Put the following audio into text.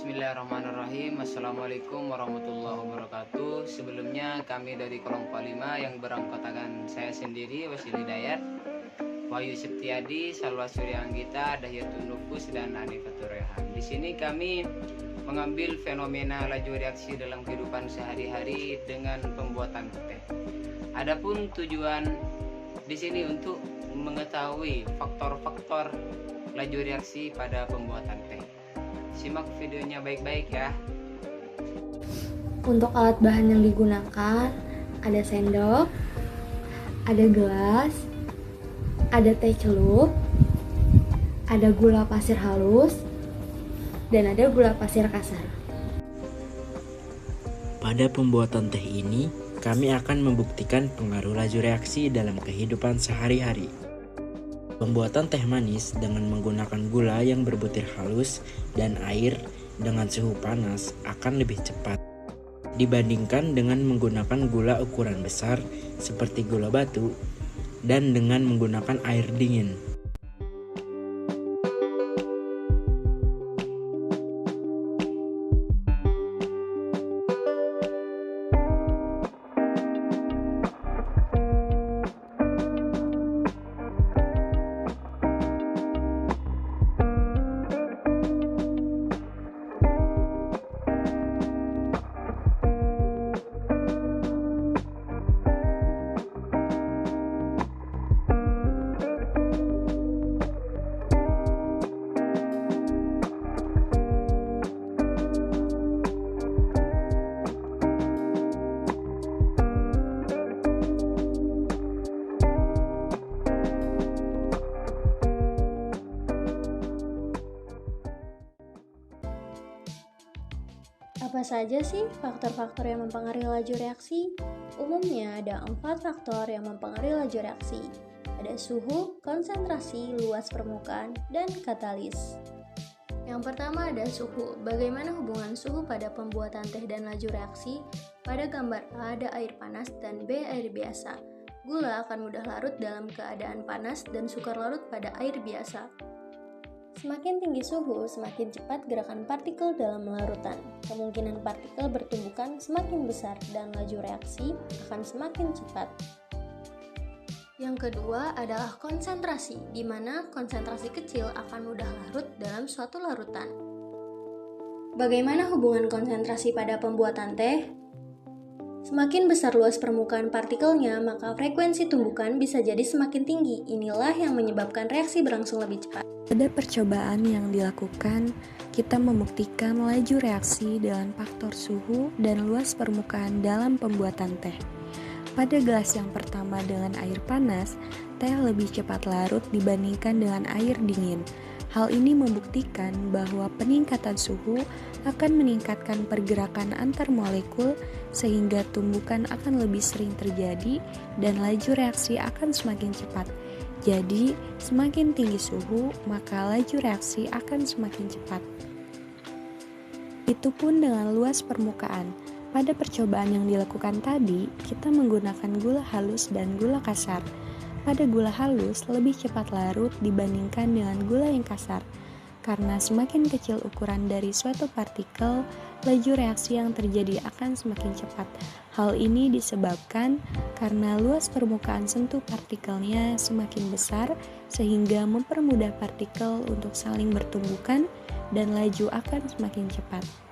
Bismillahirrahmanirrahim. Assalamualaikum warahmatullahi wabarakatuh. Sebelumnya kami dari kelompok 5 yang beranggotakan saya sendiri, Wasil Hidayat, Wahyu Septiadi, Salwa Suryanggita, Dahyatun Nufus, dan Anifatur Rehan. Di sini kami mengambil fenomena laju reaksi dalam kehidupan sehari-hari dengan pembuatan teh. Adapun tujuan di sini untuk mengetahui faktor-faktor laju reaksi pada pembuatan teh. Simak videonya baik-baik ya. Untuk alat bahan yang digunakan ada sendok, ada gelas, ada teh celup, ada gula pasir halus, dan ada gula pasir kasar. Pada pembuatan teh ini, kami akan membuktikan pengaruh laju reaksi dalam kehidupan sehari-hari. Pembuatan teh manis dengan menggunakan gula yang berbutir halus dan air dengan suhu panas akan lebih cepat dibandingkan dengan menggunakan gula ukuran besar seperti gula batu dan dengan menggunakan air dingin. Apa saja sih faktor-faktor yang mempengaruhi laju reaksi? Umumnya ada 4 faktor yang mempengaruhi laju reaksi. Ada suhu, konsentrasi, luas permukaan, dan katalis. Yang pertama ada suhu. Bagaimana hubungan suhu pada pembuatan teh dan laju reaksi? Pada gambar A ada air panas dan B air biasa. Gula akan mudah larut dalam keadaan panas dan sukar larut pada air biasa. Semakin tinggi suhu, semakin cepat gerakan partikel dalam larutan. Kemungkinan partikel bertumbukan semakin besar dan laju reaksi akan semakin cepat. Yang kedua adalah konsentrasi, di mana konsentrasi kecil akan mudah larut dalam suatu larutan. Bagaimana hubungan konsentrasi pada pembuatan teh? Semakin besar luas permukaan partikelnya, maka frekuensi tumbukan bisa jadi semakin tinggi. Inilah yang menyebabkan reaksi berlangsung lebih cepat. Pada percobaan yang dilakukan, kita membuktikan laju reaksi dengan faktor suhu dan luas permukaan dalam pembuatan teh. Pada gelas yang pertama dengan air panas, teh lebih cepat larut dibandingkan dengan air dingin. Hal ini membuktikan bahwa peningkatan suhu akan meningkatkan pergerakan antar molekul sehingga tumbukan akan lebih sering terjadi dan laju reaksi akan semakin cepat. Jadi, semakin tinggi suhu, maka laju reaksi akan semakin cepat. Itu pun dengan luas permukaan. Pada percobaan yang dilakukan tadi, kita menggunakan gula halus dan gula kasar. Pada gula halus lebih cepat larut dibandingkan dengan gula yang kasar. Karena semakin kecil ukuran dari suatu partikel, laju reaksi yang terjadi akan semakin cepat. Hal ini disebabkan karena luas permukaan sentuh partikelnya semakin besar sehingga mempermudah partikel untuk saling bertumbukan dan laju akan semakin cepat.